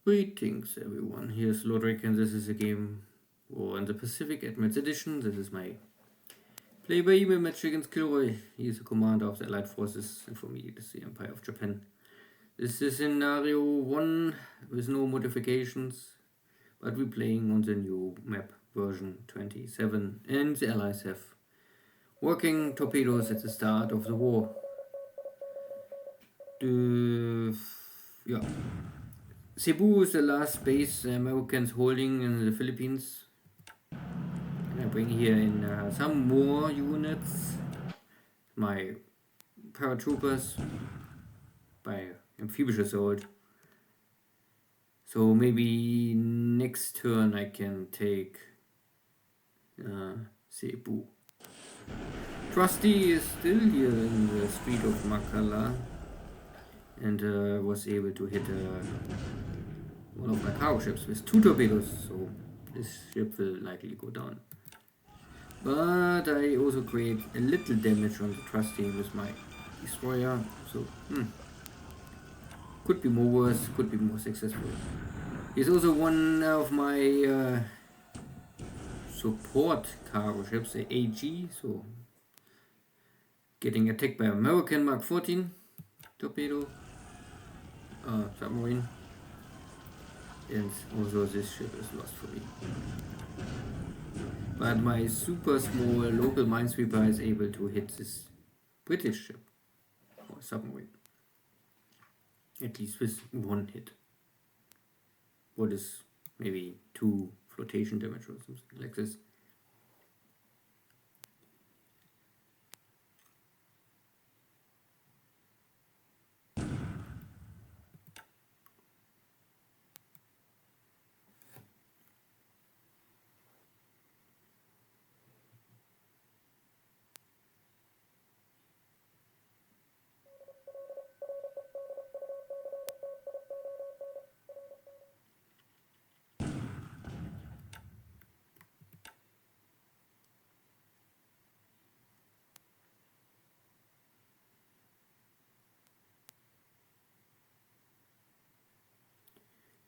Greetings everyone, here's Lodric and this is a game War in the Pacific Admits Edition. This is my play by email match against KilRoy. He is a commander of the Allied Forces and for me it is the Empire of Japan. This is scenario 1 with no modifications, but we're playing on the new map version 27 and the Allies have working torpedoes at the start of the war. Cebu is the last base the Americans holding in the Philippines. And I bring here in some more units. My paratroopers by amphibious assault. So maybe next turn I can take Cebu. Trusty is still here in the street of Makala and was able to hit one of my cargo ships with 2 torpedoes, so this ship will likely go down. But I also create a little damage on the Trusty with my destroyer, so could be more worse, could be more successful. He's also one of my support cargo ships, the AG, so getting attacked by American Mark 14 torpedo submarine. And also this ship is lost for me. But my super small local minesweeper is able to hit this British ship or submarine. At least with 1 hit. What is maybe 2 flotation damage or something like this.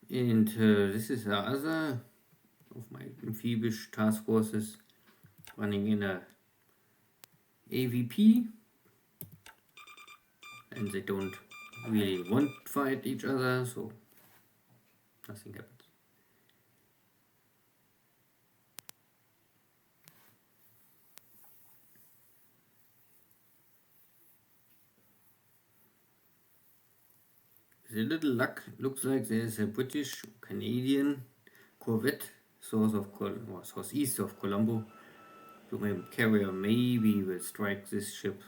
And this is the other of my amphibious task forces running in a AVP, and they don't really want to fight each other, so nothing happens. With a little luck, looks like there's a British Canadian corvette southeast of Colombo. So my carrier maybe will strike this ship.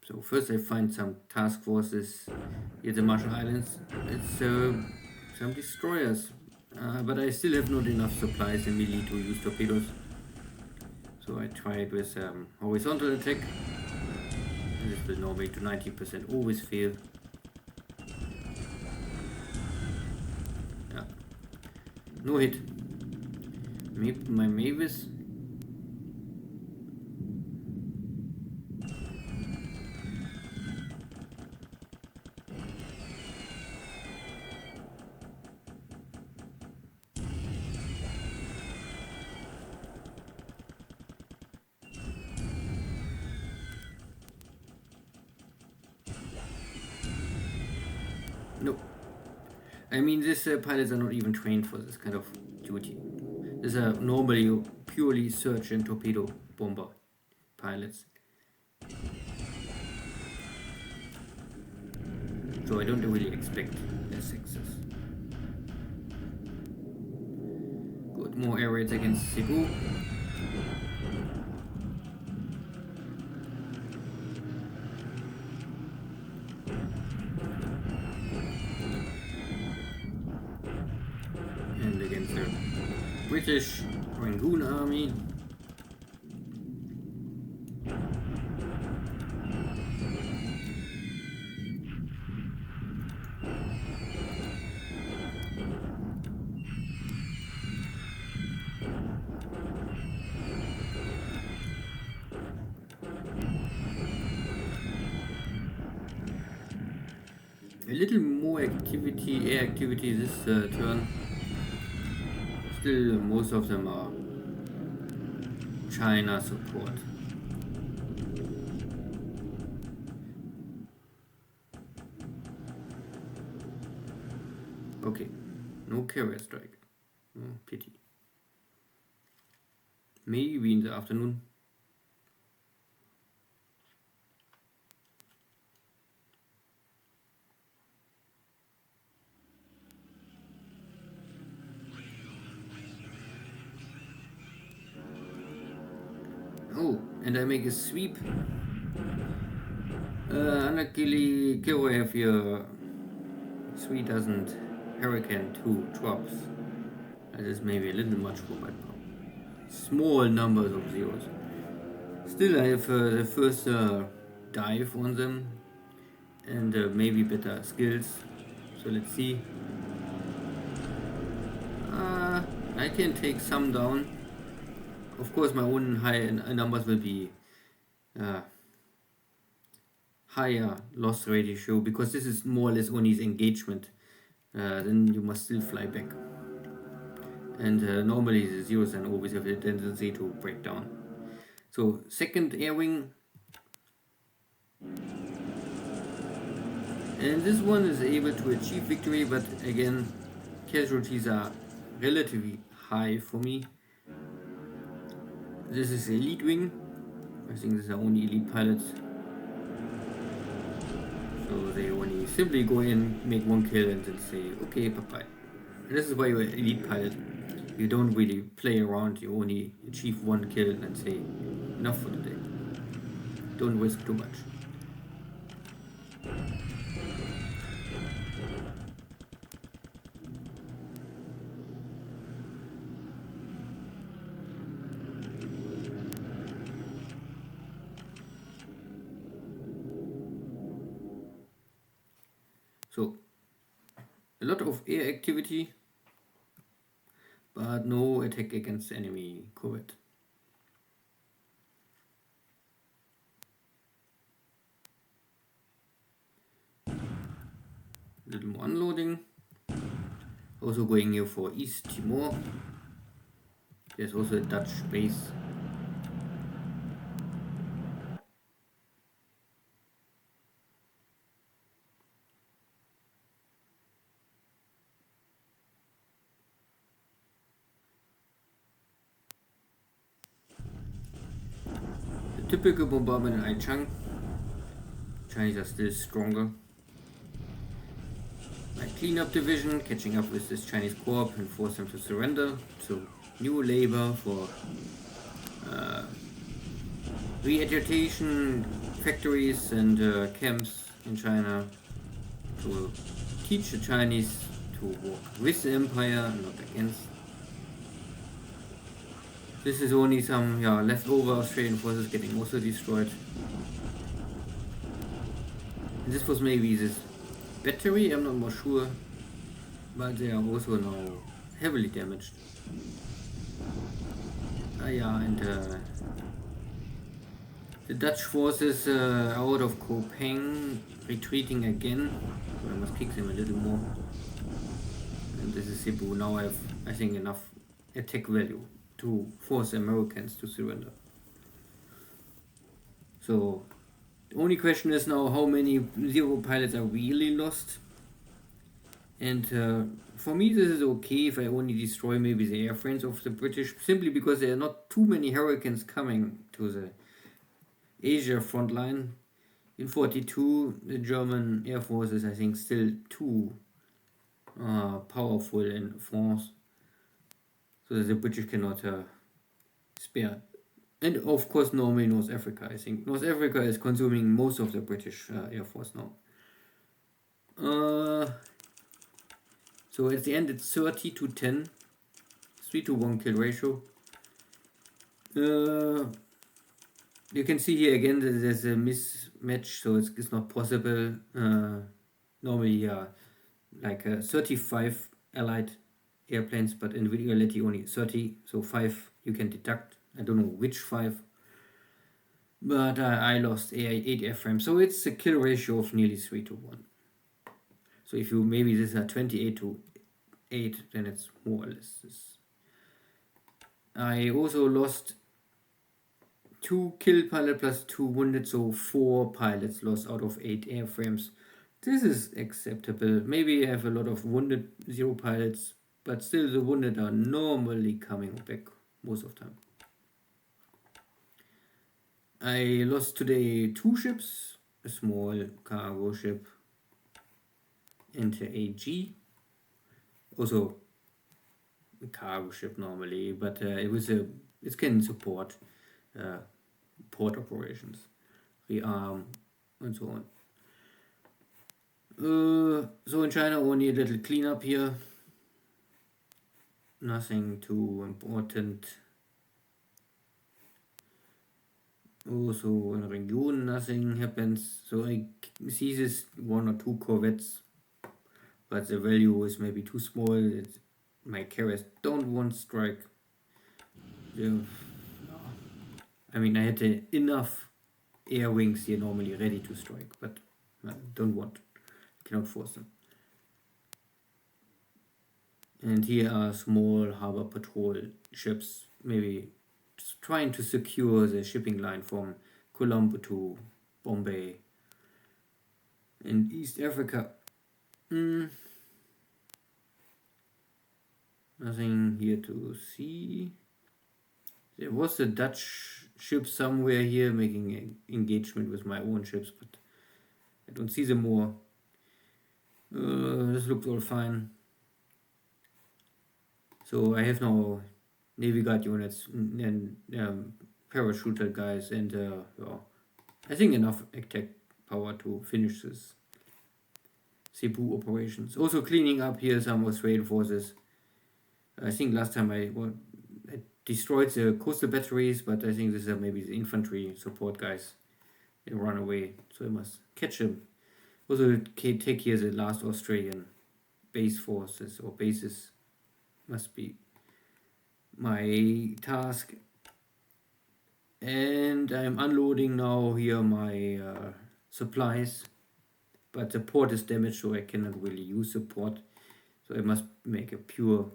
So first I find some task forces here in the Marshall Islands. It's some destroyers, but I still have not enough supplies in melee to use torpedoes. So I tried with horizontal attack. And this will normally to 90% always fail. Yeah, no hit. Maybe my Mavis. No. I mean, these pilots are not even trained for this kind of duty. These are normally purely search and torpedo bomber pilots. So I don't really expect a success. Got more air raids against Cebu. And against the British Rangoon army. A little more activity, air activity this turn. Still, most of them are China support. Okay, no carrier strike. Oh, pity. Maybe in the afternoon. Oh, and I make a sweep. Unluckily, KilRoy have here 3,000 Hurricane 2 drops. That is maybe a little much for my power. Small numbers of zeros. Still, I have the first dive on them and maybe better skills. So let's see. I can take some down. Of course, my own high numbers will be higher loss ratio because this is more or less only his engagement. Then you must still fly back. And normally the zeros and always have a tendency to break down. So second air wing. And this one is able to achieve victory, but again, casualties are relatively high for me. This is elite wing. I think these are only elite pilots. So they only simply go in, make one kill and then say, okay, bye-bye. And this is why you're an elite pilot. You don't really play around, you only achieve one kill and say, enough for today. Don't risk too much. So, a lot of air activity, but no attack against enemy corvette. Little more unloading. Also going here for East Timor. There's also a Dutch base. The typical bombardment in Aichang. Chinese are still stronger. My cleanup division catching up with this Chinese corps and force them to surrender. So new labor for re-education factories and camps in China to teach the Chinese to work with the empire and not against. This is only some leftover Australian forces getting also destroyed. And this was maybe this battery, I'm not more sure, but they are also now heavily damaged. And the Dutch forces out of Kopeng retreating again, so I must kick them a little more. And this is Cebu. Now I have, I think, enough attack value to force the Americans to surrender. So the only question is now how many zero pilots are really lost. And for me this is okay if I only destroy maybe the airframes of the British, simply because there are not too many Hurricanes coming to the Asia front line. In 42 the German Air Force is, I think, still too powerful in France, so that the British cannot spare. And of course normally North Africa. I think North Africa is consuming most of the British Air Force now. So at the end it's 30 to 10, 3 to 1 kill ratio. You can see here again that there's a mismatch, so it's not possible. Normally like 35 allied airplanes, but in reality only 30, so 5 you can deduct. I don't know which 5, but I lost 8 airframes, so it's a kill ratio of nearly 3 to 1. So if you maybe this are 28 to 8, then it's more or less this. I also lost 2 kill pilot plus 2 wounded, so 4 pilots lost out of 8 airframes. This is acceptable. Maybe I have a lot of wounded 0 pilots, but still the wounded are normally coming back most of the time. I lost today 2 ships, a small cargo ship and a AG. Also a cargo ship normally, but it can support port operations, rearm and so on. So in China only a little cleanup here. Nothing too important. Also in Region nothing happens. So I see this 1 or 2 corvettes, but the value is maybe too small. My carriers don't want strike. I mean, I had enough air wings here normally ready to strike, but I don't want. Cannot force them. And here are small harbor patrol ships, maybe just trying to secure the shipping line from Colombo to Bombay in East Africa. Nothing here to see. There was a Dutch ship somewhere here making an engagement with my own ships, but I don't see them more. This looks all fine. So I have now Navy Guard units and parachuter guys and I think enough attack power to finish this Cebu operations. Also cleaning up here some Australian forces. I think last time I destroyed the coastal batteries, but I think these are maybe the infantry support guys. They run away, so I must catch them. Also take here the last Australian base forces or bases. Must be my task. And I'm unloading now here my supplies, but the port is damaged, so I cannot really use the port, so I must make a pure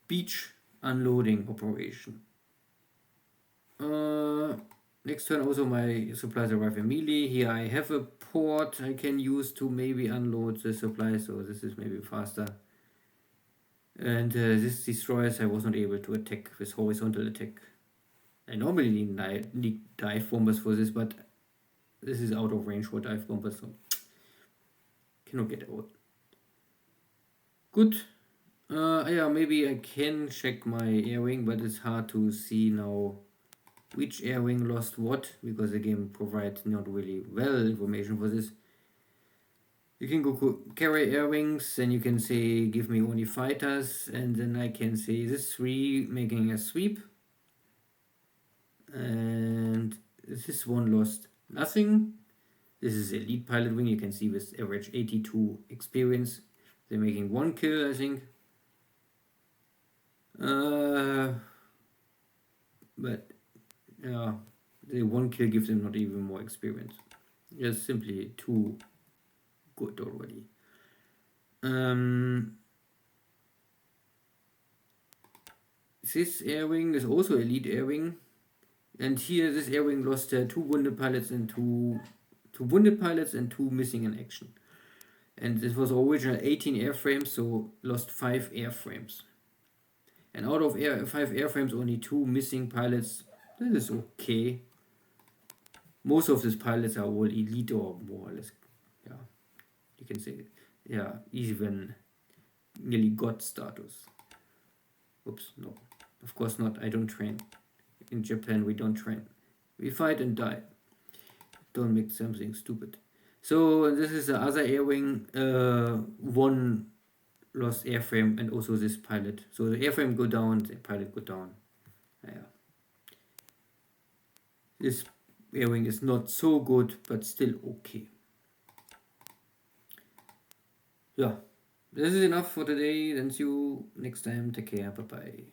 beach unloading operation. Next turn also my supplies arrive immediately. Here I have a port I can use to maybe unload the supplies, so this is maybe faster. And this destroyers I was not able to attack with horizontal attack. I normally need dive bombers for this, but this is out of range for dive bombers, so cannot get out. Good. Yeah, maybe I can check my air wing, but it's hard to see now which air wing lost what, because the game provides not really well information for this. You can go carry air wings, then you can say give me only fighters, and then I can say this 3 making a sweep. And this one lost nothing. This is elite pilot wing, you can see with average 82 experience. They're making 1 kill, I think. But yeah, the 1 kill gives them not even more experience. Just simply too good already. This air wing is also elite air wing, and here this air wing lost 2 wounded pilots and 2 wounded pilots and 2 missing in action. And this was original 18 airframes, so lost 5 airframes. And out of 5 airframes, only 2 missing pilots. This is okay. Most of these pilots are all elite or more or less, yeah, you can say, yeah, even nearly god status. Oops, no, of course not. I don't train. In Japan, we don't train. We fight and die. Don't make something stupid. So this is the other air wing. 1 lost airframe and also this pilot. So the airframe go down, the pilot go down. Yeah. This air wing is not so good, but still okay. Yeah, this is enough for today. Then see you next time. Take care. Bye bye.